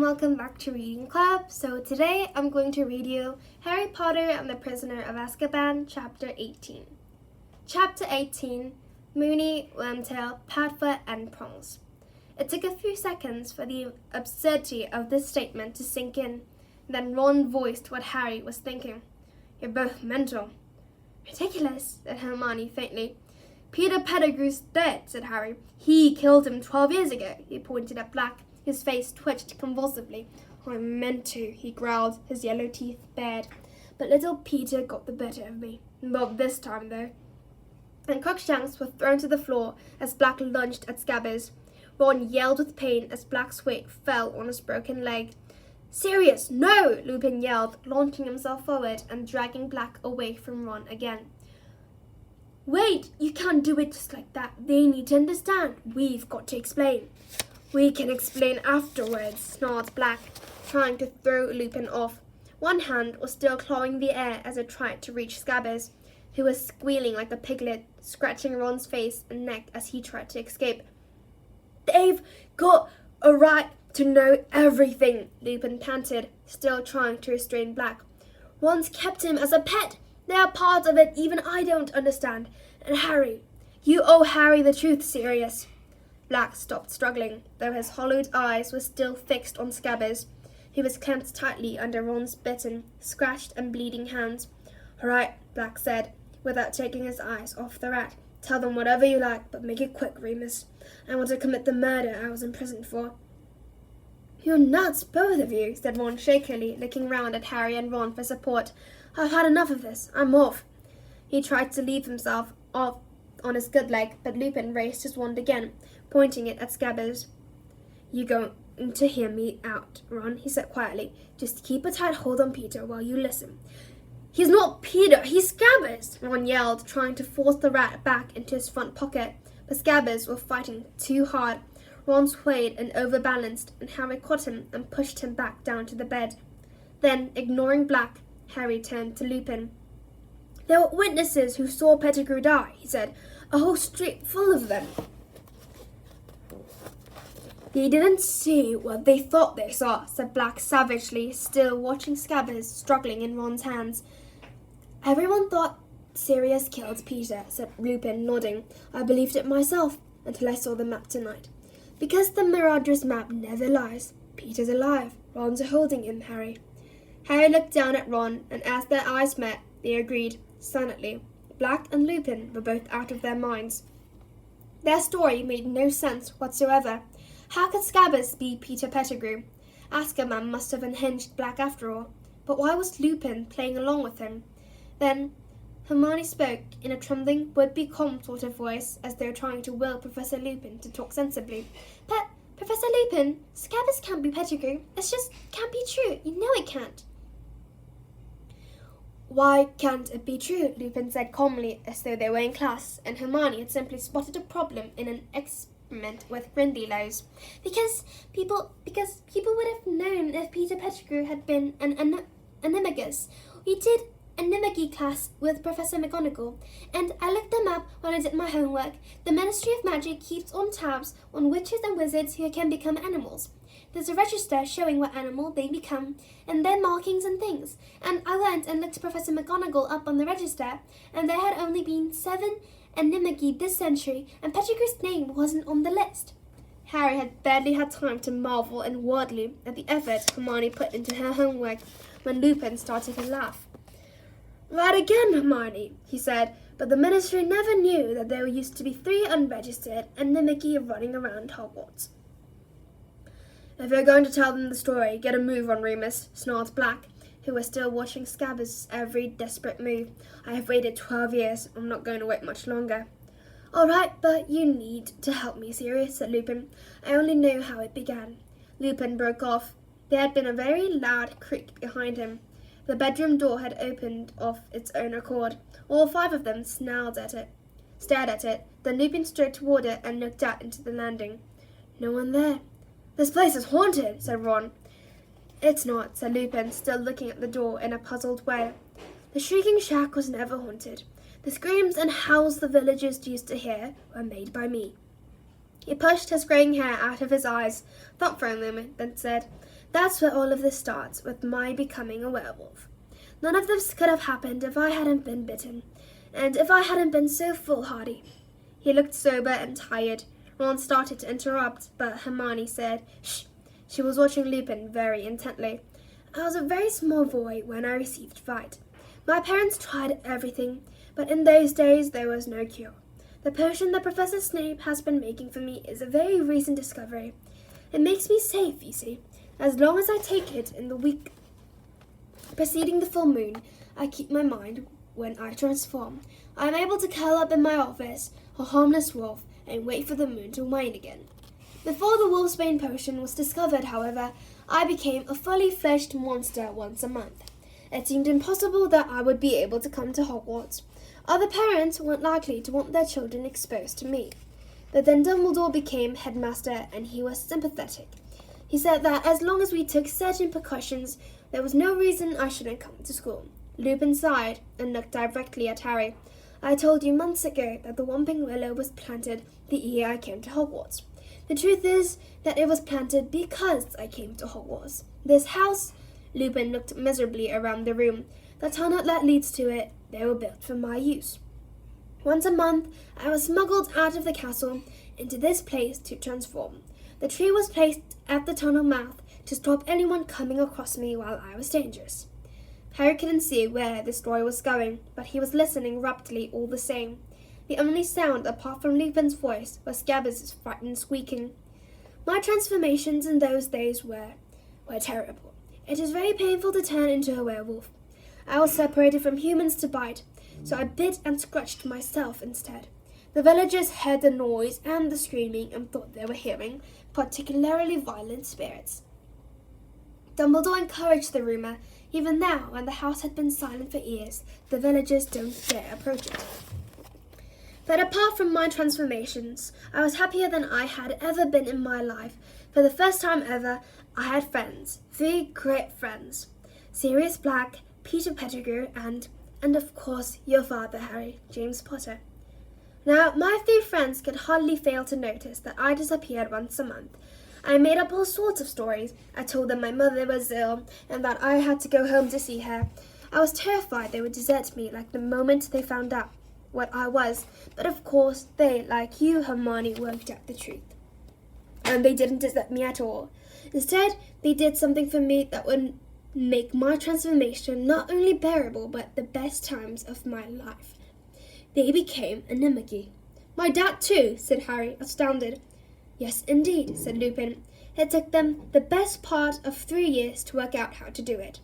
and welcome back to Reading Club. So today I'm going to read you Harry Potter and the Prisoner of Azkaban, Chapter 18. Chapter 18, Moony, Wormtail, Padfoot and Prongs. It took a few seconds for the absurdity of this statement to sink in. Then Ron voiced what Harry was thinking. "You're both mental." "Ridiculous," said Hermione faintly. "Peter Pettigrew's dead," said Harry. "He killed him 12 years ago." He pointed at Black. His face twitched convulsively. "I meant to," he growled, his yellow teeth bared. "But little Peter got the better of me. Not this time, though." And Crookshanks were thrown to the floor as Black lunged at Scabbers. Ron yelled with pain as Black's weight fell on his broken leg. "Sirius, no!" Lupin yelled, launching himself forward and dragging Black away from Ron again. "Wait, you can't do it just like that. They need to understand. We've got to explain." "We can explain afterwards," snarled Black, trying to throw Lupin off. One hand was still clawing the air as it tried to reach Scabbers, who was squealing like a piglet, scratching Ron's face and neck as he tried to escape. "They've got a right to know everything," Lupin panted, still trying to restrain Black. "Ron's kept him as a pet. There are parts of it even I don't understand. And Harry, you owe Harry the truth, Sirius." Black stopped struggling, though his hollowed eyes were still fixed on Scabbers. He was clenched tightly under Ron's bitten, scratched and bleeding hands. "All right," Black said, without taking his eyes off the rat. "Tell them whatever you like, but make it quick, Remus. I want to commit the murder I was imprisoned for." "You're nuts, both of you," said Ron shakily, looking round at Harry and Ron for support. "I've had enough of this. I'm off." He tried to leave himself off on his good leg, but Lupin raised his wand again, pointing it at Scabbers. "You're going to hear me out, Ron," he said quietly. "Just keep a tight hold on Peter while you listen." "He's not Peter, he's Scabbers!" Ron yelled, trying to force the rat back into his front pocket. But Scabbers were fighting too hard. Ron swayed and overbalanced, and Harry caught him and pushed him back down to the bed. Then, ignoring Black, Harry turned to Lupin. "There were witnesses who saw Pettigrew die," he said. "A whole street full of them." "They didn't see what they thought they saw," said Black savagely, still watching Scabbers struggling in Ron's hands. "Everyone thought Sirius killed Peter," said Lupin, nodding. "I believed it myself, until I saw the map tonight. Because the Mirage's map never lies. Peter's alive. Ron's holding him, Harry." Harry looked down at Ron, and as their eyes met, they agreed, silently. Black and Lupin were both out of their minds. Their story made no sense whatsoever. How could Scabbers be Peter Pettigrew? Azkaban must have unhinged Black after all. But why was Lupin playing along with him? Then Hermione spoke in a trembling, would-be calm sort of voice, as though trying to will Professor Lupin to talk sensibly. "But, Professor Lupin, Scabbers can't be Pettigrew. It just can't be true. You know it can't." "Why can't it be true?" Lupin said calmly, as though they were in class, and Hermione had simply spotted a problem in an experiment with Grindylows. Because people would have known if Peter Pettigrew had been an animagus. We did Animagy class with Professor McGonagall, and I looked them up when I did my homework. The Ministry of Magic keeps on tabs on witches and wizards who can become animals. There's a register showing what animal they become, and their markings and things. And I went and looked Professor McGonagall up on the register, and there had only been 7 Animagy this century, and Pettigrew's name wasn't on the list. Harry had barely had time to marvel inwardly at the effort Hermione put into her homework when Lupin started to laugh. "Right again, Hermione," he said, "but the Ministry never knew that there used to be 3 unregistered Animagy running around Hogwarts." "If you're going to tell them the story, get a move on, Remus," snarled Black, who was still watching Scabbers' every desperate move. "I have waited 12 years. I'm not going to wait much longer." "All right, but you need to help me, Sirius," said Lupin. "I only know how it began." Lupin broke off. There had been a very loud creak behind him. The bedroom door had opened of its own accord. All 5 of them stared at it. Then Lupin strode toward it and looked out into the landing. "No one there." "This place is haunted," said Ron. "It's not," said Lupin, still looking at the door in a puzzled way. "The Shrieking Shack was never haunted. The screams and howls the villagers used to hear were made by me." He pushed his greying hair out of his eyes, thought for a moment, then said, That's where all of this starts, with my becoming a werewolf. None of this could have happened if I hadn't been bitten, and if I hadn't been so foolhardy." He looked sober and tired. Ron started to interrupt, but Hermione said, "Shh." She was watching Lupin very intently. "I was a very small boy when I received fright. My parents tried everything, but in those days there was no cure. The potion that Professor Snape has been making for me is a very recent discovery. It makes me safe, you see. As long as I take it in the week preceding the full moon, I keep my mind when I transform. I am able to curl up in my office, a harmless wolf, and wait for the moon to wane again. Before the wolfsbane potion was discovered, however, I became a fully fledged monster once a month. It seemed impossible that I would be able to come to Hogwarts. Other parents weren't likely to want their children exposed to me. But then Dumbledore became headmaster, and he was sympathetic. He said that as long as we took certain precautions, there was no reason I shouldn't come to school." Lupin sighed and looked directly at Harry. "I told you months ago that the Whomping Willow was planted the year I came to Hogwarts. The truth is that it was planted because I came to Hogwarts. This house," Lupin looked miserably around the room, "the tunnel that leads to it, they were built for my use. Once a month, I was smuggled out of the castle into this place to transform. The tree was placed at the tunnel mouth to stop anyone coming across me while I was dangerous." Harry couldn't see where the story was going, but he was listening raptly all the same. The only sound apart from Lupin's voice was Scabbers' frightened squeaking. "My transformations in those days were terrible. It is very painful to turn into a werewolf. I was separated from humans to bite, so I bit and scratched myself instead. The villagers heard the noise and the screaming and thought they were hearing particularly violent spirits. Dumbledore encouraged the rumour. Even now, when the house had been silent for years, the villagers don't dare approach it. But apart from my transformations, I was happier than I had ever been in my life. For the first time ever, I had friends, 3 great friends. Sirius Black, Peter Pettigrew, and of course, your father, Harry, James Potter. Now, my 3 friends could hardly fail to notice that I disappeared once a month. I made up all sorts of stories. I told them my mother was ill and that I had to go home to see her. I was terrified they would desert me like the moment they found out what I was. But of course, they, like you, Hermione, worked out the truth. And they didn't desert me at all. Instead, they did something for me that would make my transformation not only bearable, but the best times of my life. They became a Nimagi." "My dad too," said Harry, astounded. "Yes, indeed," said Lupin. "It took them the best part of 3 years to work out how to do it.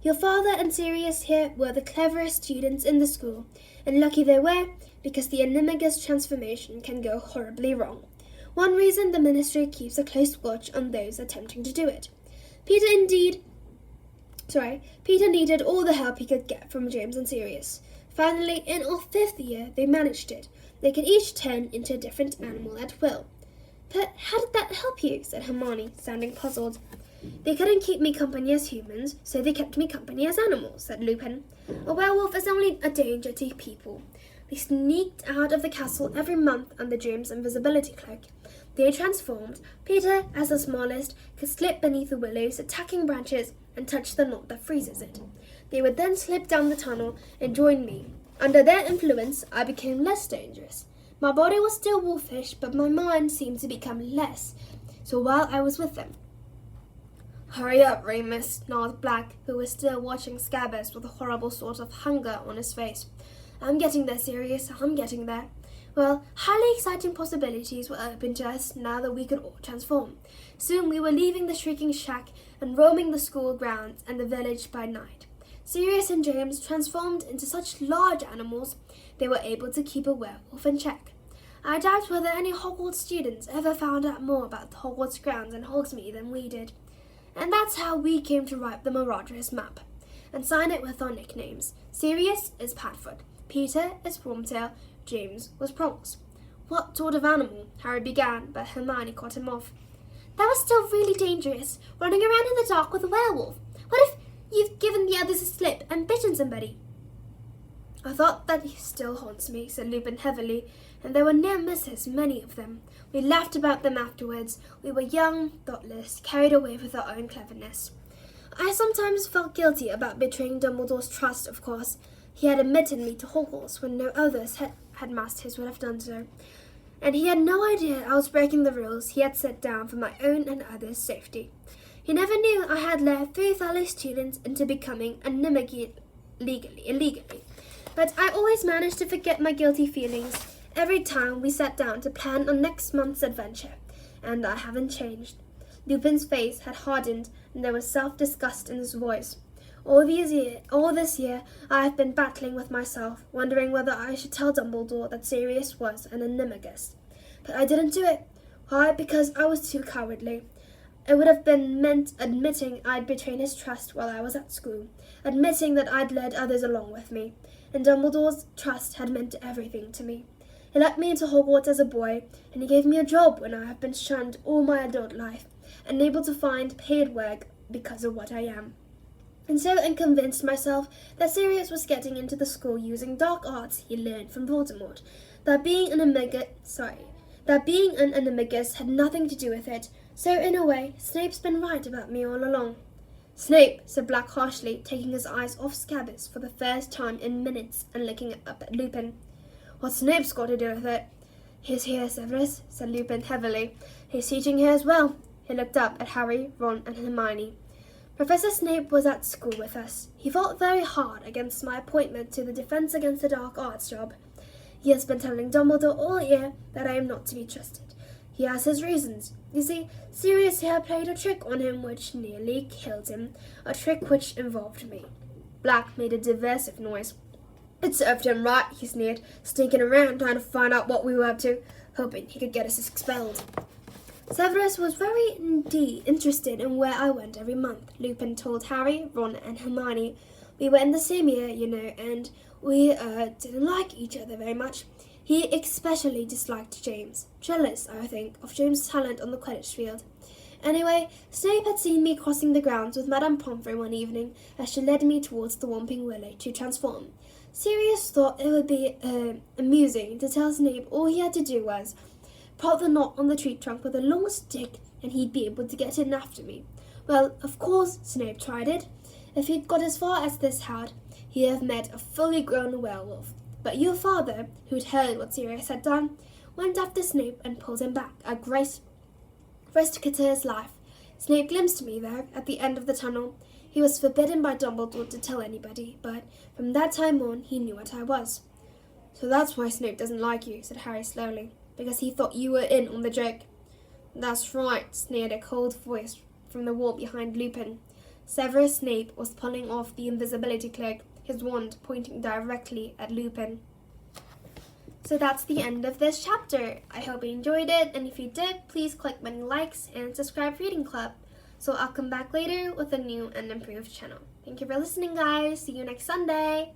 Your father and Sirius here were the cleverest students in the school, and lucky they were, because the Animagus transformation can go horribly wrong. One reason the Ministry keeps a close watch on those attempting to do it. Peter needed all the help he could get from James and Sirius. Finally, in our 5th year, they managed it. They could each turn into a different animal at will." "But how did that help you?" said Hermione, sounding puzzled. "They couldn't keep me company as humans, so they kept me company as animals," said Lupin. "A werewolf is only a danger to people. They sneaked out of the castle every month under James' invisibility cloak. They transformed. Peter, as the smallest, could slip beneath the willows, attacking branches, and touch the knot that freezes it. They would then slip down the tunnel and join me. Under their influence, I became less dangerous. My body was still wolfish, but my mind seemed to become less, so while I was with them." "Hurry up, Remus," snarled Black, who was still watching Scabbers with a horrible sort of hunger on his face. "I'm getting there, Sirius, I'm getting there." Well, highly exciting possibilities were open to us now that we could all transform. Soon we were leaving the Shrieking Shack and roaming the school grounds and the village by night. Sirius and James transformed into such large animals they were able to keep a werewolf in check. I doubt whether any Hogwarts students ever found out more about the Hogwarts grounds and Hogsmeade than we did. And that's how we came to write the Marauders map and sign it with our nicknames. Sirius is Padfoot, Peter is Wormtail, James was Prongs. "What sort of animal?" Harry began, but Hermione cut him off. "That was still really dangerous, running around in the dark with a werewolf. What if you've given the others a slip and bitten somebody?" "I thought that still haunts me," said Lupin heavily. and there were near misses, many of them. We laughed about them afterwards. We were young, thoughtless, carried away with our own cleverness. I sometimes felt guilty about betraying Dumbledore's trust, of course. He had admitted me to Hogwarts when no others headmasters would have done so. And he had no idea I was breaking the rules he had set down for my own and others' safety. He never knew I had led 3 fellow students into becoming a Nimagate illegally. But I always managed to forget my guilty feelings every time we sat down to plan on next month's adventure. And I haven't changed. Lupin's face had hardened, and there was self-disgust in his voice. All this year, I have been battling with myself, wondering whether I should tell Dumbledore that Sirius was an animagus. But I didn't do it. Why? Because I was too cowardly. It would have been meant admitting I'd betrayed his trust while I was at school, admitting that I'd led others along with me, and Dumbledore's trust had meant everything to me. He let me into Hogwarts as a boy, and he gave me a job when I have been shunned all my adult life, unable to find paid work because of what I am. And so I convinced myself that Sirius was getting into the school using dark arts he learned from Voldemort, that being an animagus had nothing to do with it. So in a way, Snape's been right about me all along. Snape, said Black harshly, taking his eyes off Scabbers for the first time in minutes and looking up at Lupin. What's Snape's got to do with it? He's here, Severus, said Lupin heavily. He's teaching here as well. He looked up at Harry, Ron, and Hermione. Professor Snape was at school with us. He fought very hard against my appointment to the Defense Against the Dark Arts job. He has been telling Dumbledore all year that I am not to be trusted. He has his reasons. You see, Sirius here played a trick on him which nearly killed him, a trick which involved me. Black made a derisive noise. It served him right, he sneered, sneaking around trying to find out what we were up to, hoping he could get us expelled. Severus was very indeed interested in where I went every month, Lupin told Harry, Ron, and Hermione. We were in the same year, you know, and we didn't like each other very much. He especially disliked James, jealous, I think, of James' talent on the Quidditch field. Anyway, Snape had seen me crossing the grounds with Madame Pomfrey one evening as she led me towards the Whomping Willow to transform. Sirius thought it would be amusing to tell Snape all he had to do was prop the knot on the tree trunk with a long stick and he'd be able to get in after me. Well, of course, Snape tried it. If he'd got as far as this had, he'd have met a fully grown werewolf. But your father, who'd heard what Sirius had done, went after Snape and pulled him back, risked his life. Snape glimpsed me there at the end of the tunnel. He was forbidden by Dumbledore to tell anybody, but from that time on he knew what I was. So that's why Snape doesn't like you, said Harry slowly, because he thought you were in on the joke. That's right, sneered a cold voice from the wall behind Lupin. Severus Snape was pulling off the invisibility cloak, his wand pointing directly at Lupin. So that's the end of this chapter. I hope you enjoyed it, and if you did, please click many likes and subscribe to Reading Club. So I'll come back later with a new and improved channel. Thank you for listening, guys. See you next Sunday.